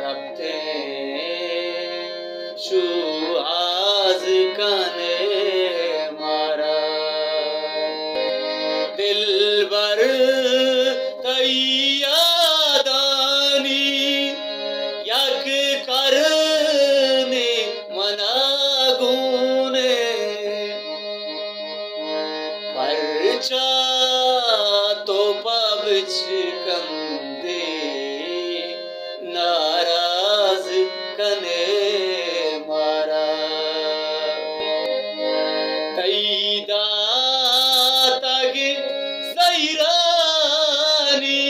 रखते शू आज कने मारा दिल भर तैयादानी यक करने मना गुने परचा तो पबच कंदे नाराज कने मारा तैदा तग सैरानी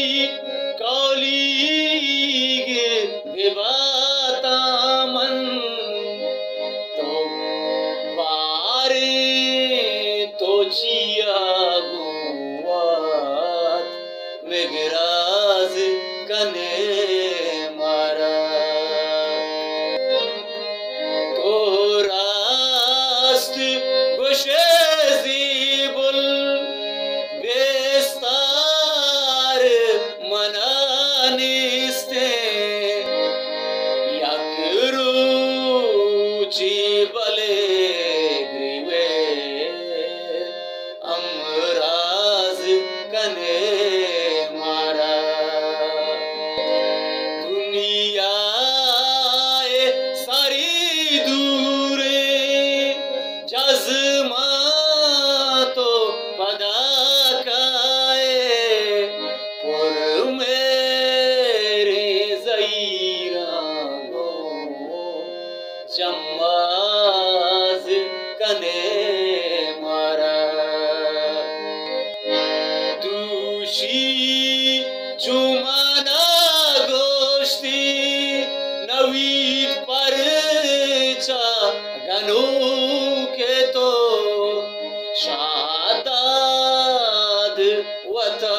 कौलीगे विवाता मन तो बारे तो जिया गुवात मेगराज कने मारा तो रास्त गुशे ज़ीबुल बेस्तार मनानिस्ते यकरूची बले ग्रीवे अमराज कने मारा दुनिया सारी दूरे जज़्मा तो पदा काए पुर मेरे ज़ईरानो जम्माज कने मारा दूषी जुमाना गोश्ती नवीद परचा गनू के तो शादाद वता